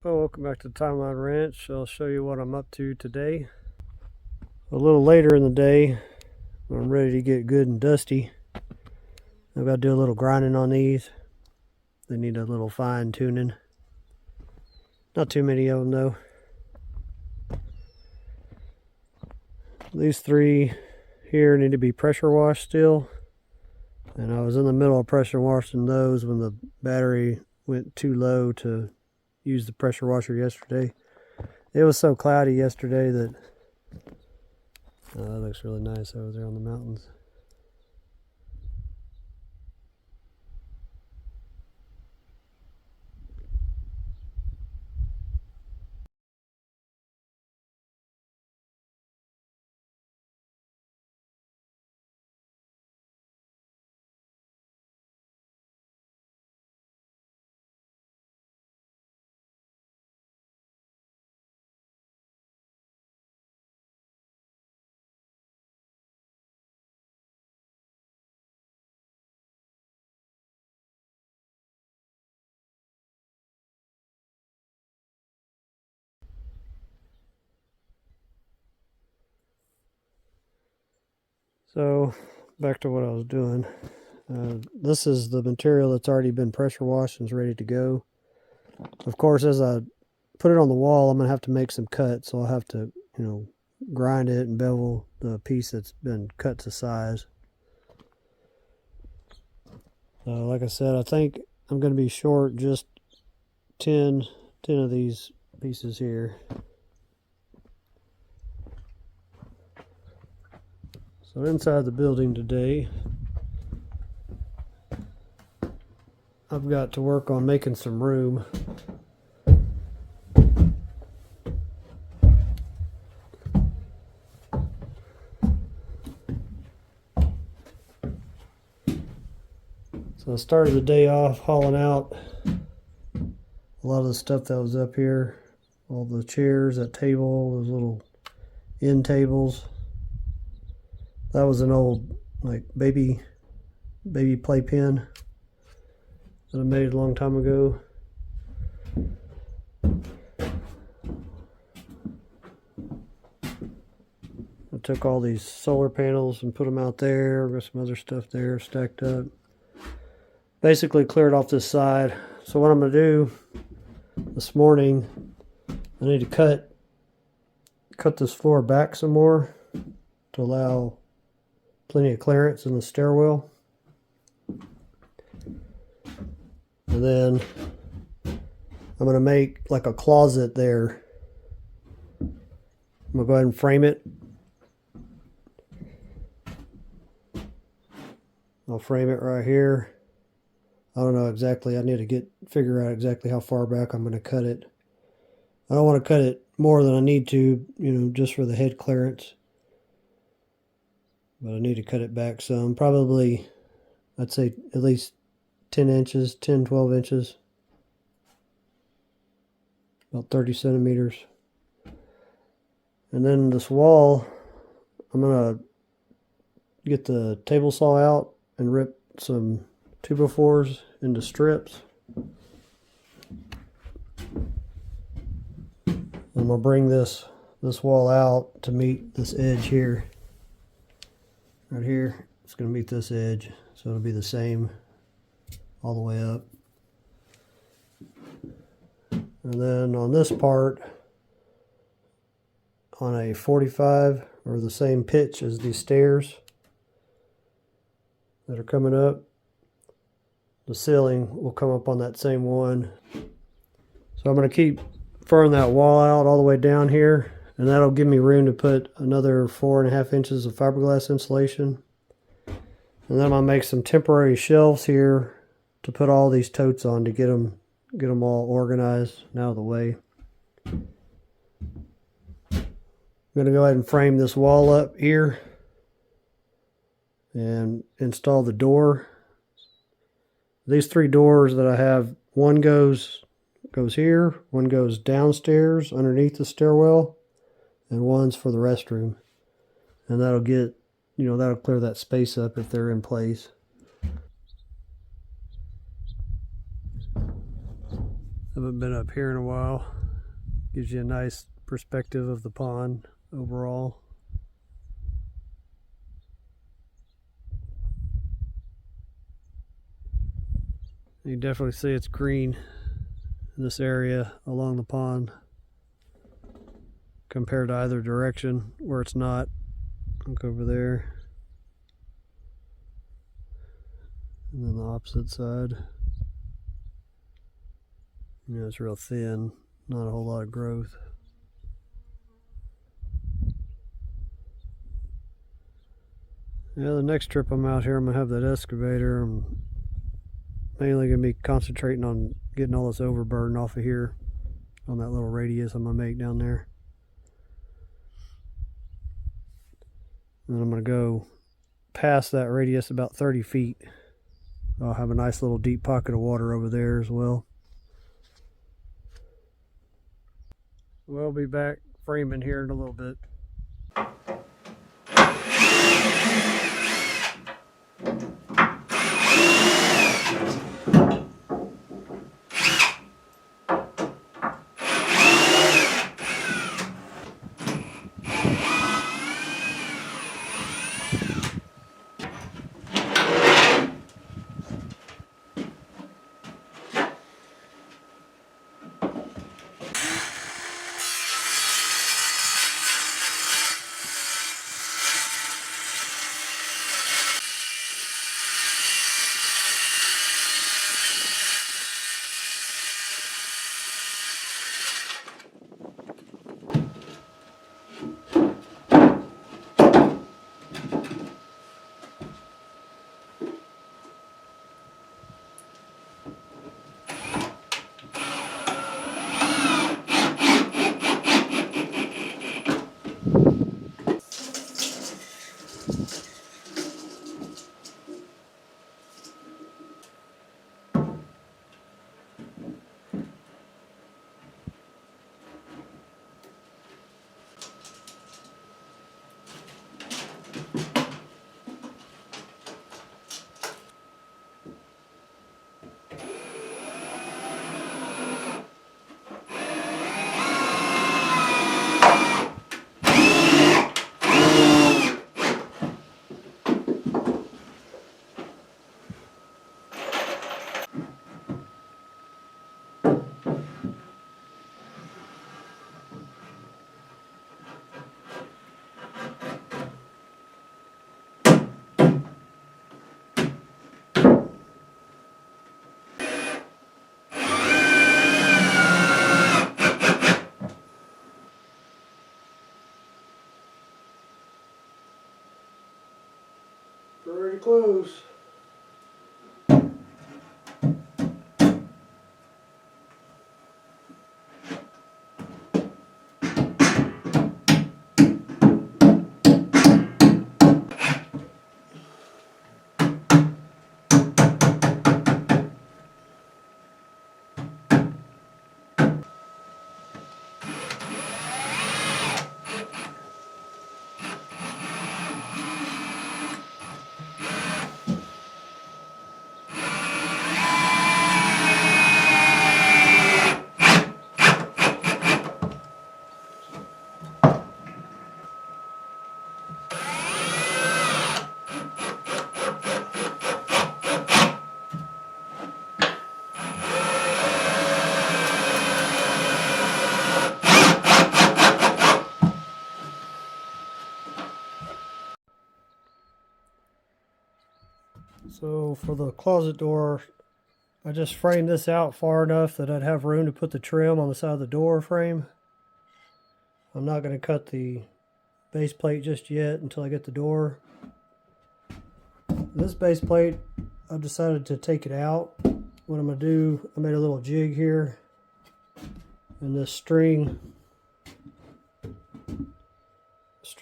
Oh, welcome back to the Timeline Ranch. I'll show you what I'm up to today. A little later in the day, I'm ready to get good and dusty. I've got to do a little grinding on these. They need a little fine tuning. Not too many of them though. These three here need to be pressure washed still. And I was in the middle of pressure washing those when the battery went too low to use the pressure washer yesterday. It was so cloudy yesterday that that looks really nice over there on the mountains. So back to what I was doing. This is the material that's already been pressure washed and is ready to go. Of course, as I put it on the wall, I'm going to have to make some cuts. So I'll have to, grind it and bevel the piece that's been cut to size. Like I said, I think I'm going to be short just 10 of these pieces here. So inside the building today, I've got to work on making some room. So I started the day off hauling out a lot of the stuff that was up here. All the chairs, that table, those little end tables. That was an old baby playpen that I made a long time ago. I took all these solar panels and put them out there. Got some other stuff there stacked up. Basically cleared off this side. So what I'm going to do this morning, I need to cut this floor back some more to allow plenty of clearance in the stairwell. And then I'm going to make like a closet there. I'm going to go ahead and frame it. I'll frame it right here. I don't know exactly. I need to figure out exactly how far back I'm going to cut it. I don't want to cut it more than I need to, just for the head clearance. But I need to cut it back some. Probably, I'd say at least 10 inches, 10, 12 inches. About 30 centimeters. And then this wall, I'm going to get the table saw out and rip some 2x4s into strips. I'm going to bring this wall out to meet this edge here. Right here, it's going to meet this edge, so it'll be the same all the way up. And then on this part, on a 45, or the same pitch as these stairs that are coming up, the ceiling will come up on that same one. So I'm going to keep furring that wall out all the way down here, and that'll give me room to put another 4.5 inches of fiberglass insulation. And then I'm going to make some temporary shelves here to put all these totes on to get them all organized and out of the way. I'm going to go ahead and frame this wall up here and install the door. These 3 doors that I have, one goes here, one goes downstairs underneath the stairwell, and one's for the restroom. And that'll get, that'll clear that space up if they're in place. Haven't been up here in a while. Gives you a nice perspective of the pond overall. You definitely see it's green in this area along the pond compared to either direction where it's not. Look over there. And then the opposite side. You know, it's real thin, not a whole lot of growth. Yeah, the next trip I'm out here, I'm gonna have that excavator. I'm mainly gonna be concentrating on getting all this overburden off of here on that little radius I'm gonna make down there. And I'm gonna go past that radius about 30 feet. I'll have a nice little deep pocket of water over there as well. We'll be back framing here in a little bit. Pretty close. So for the closet door, I just framed this out far enough that I'd have room to put the trim on the side of the door frame. I'm not going to cut the base plate just yet until I get the door. This base plate, I've decided to take it out. What I'm going to do, I made a little jig here, and this string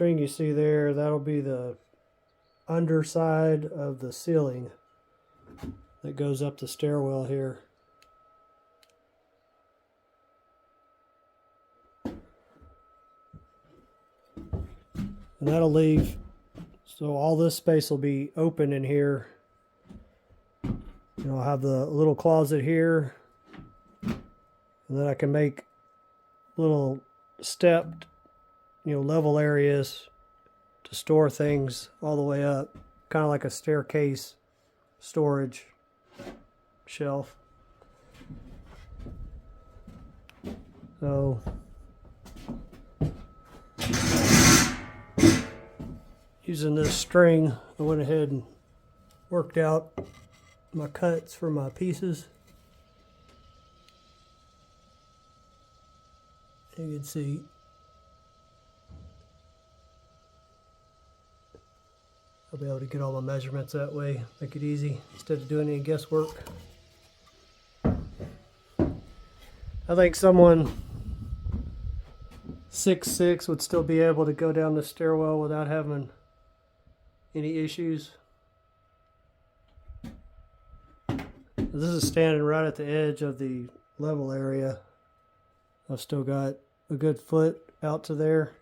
you see there, that'll be the underside of the ceiling that goes up the stairwell here. And that'll leave, so all this space will be open in here. You know, I'll have the little closet here, And then I can make little stepped, level areas to store things all the way up, kind of like a staircase storage shelf. So using this string, I went ahead and worked out my cuts for my pieces. You can see I'll be able to get all my measurements that way, make it easy instead of doing any guesswork. I think someone 6'6" would still be able to go down the stairwell without having any issues. This is standing right at the edge of the level area. I've still got a good foot out to there.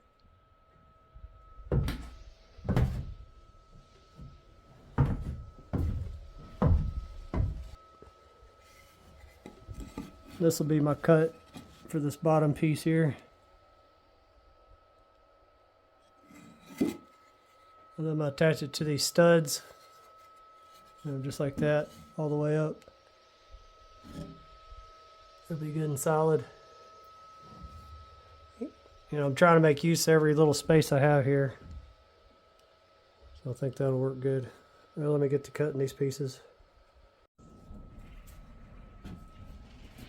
This will be my cut for this bottom piece here. And then I'm going to attach it to these studs. Just like that, all the way up. It'll be good and solid. I'm trying to make use of every little space I have here. So I think that'll work good. Well, let me get to cutting these pieces.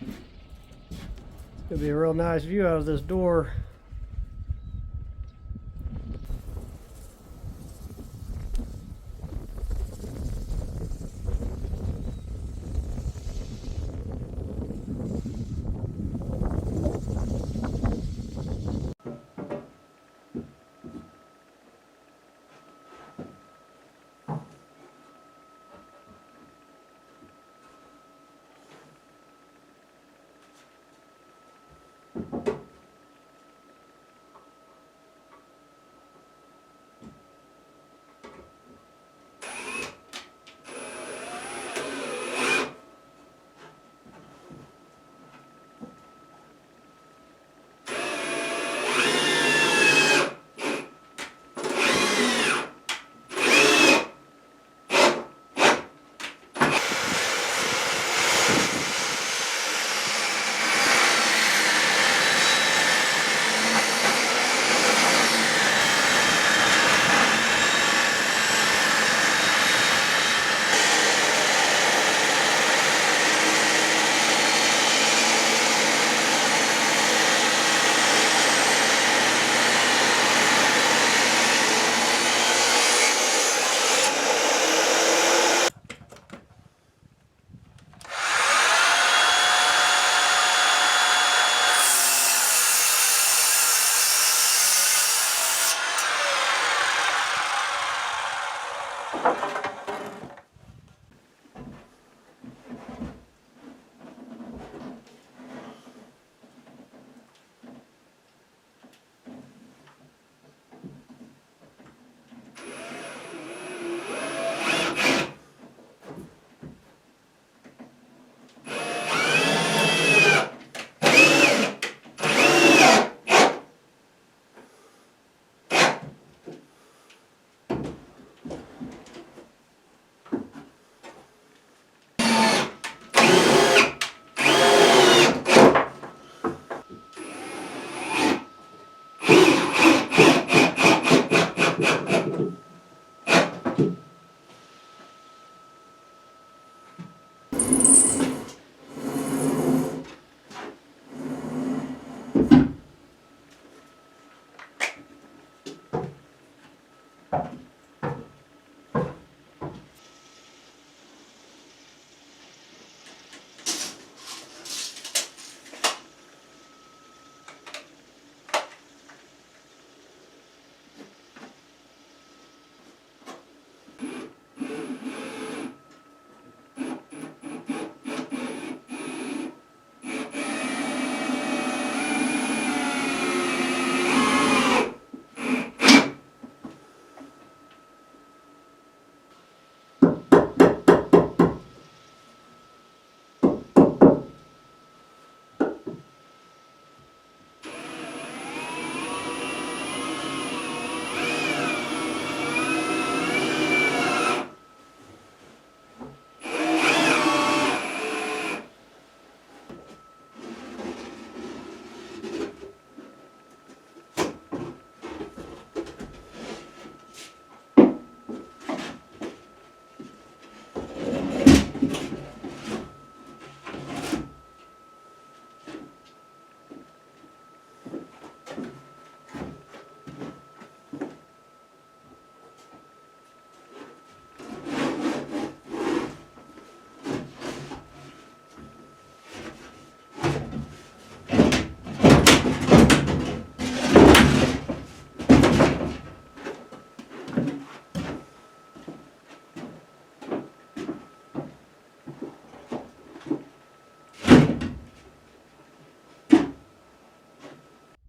It's going to be a real nice view out of this door.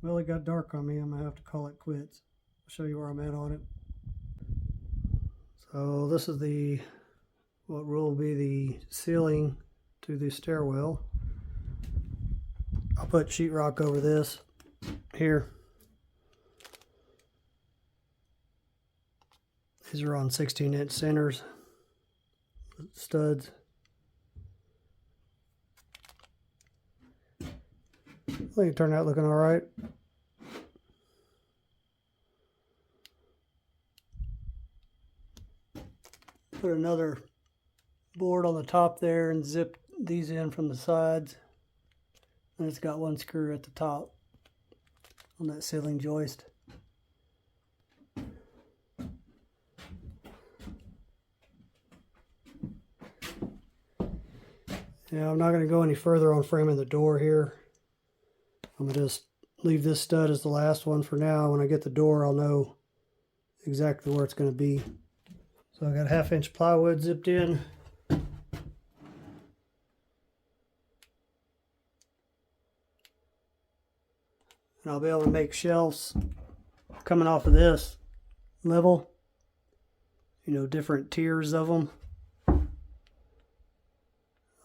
Well, it got dark on me. I'm going to have to call it quits. I'll show you where I'm at on it. So this is what will be the ceiling to the stairwell. I'll put sheetrock over this here. These are on 16-inch centers, studs. I think it turned out looking all right. Put another board on the top there and zip these in from the sides. And it's got one screw at the top on that ceiling joist. Yeah, I'm not going to go any further on framing the door here. I'm going to just leave this stud as the last one for now. When I get the door, I'll know exactly where it's going to be. So I got 1/2 inch plywood zipped in. And I'll be able to make shelves coming off of this level. You know, different tiers of them. I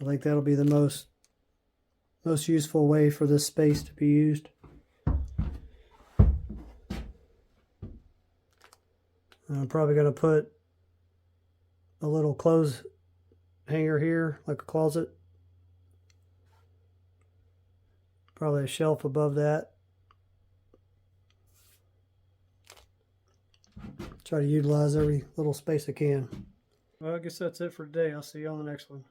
think that'll be the most useful way for this space to be used. I'm probably going to put a little clothes hanger here, like a closet. Probably a shelf above that. Try to utilize every little space I can. Well, I guess that's it for today. I'll see you on the next one.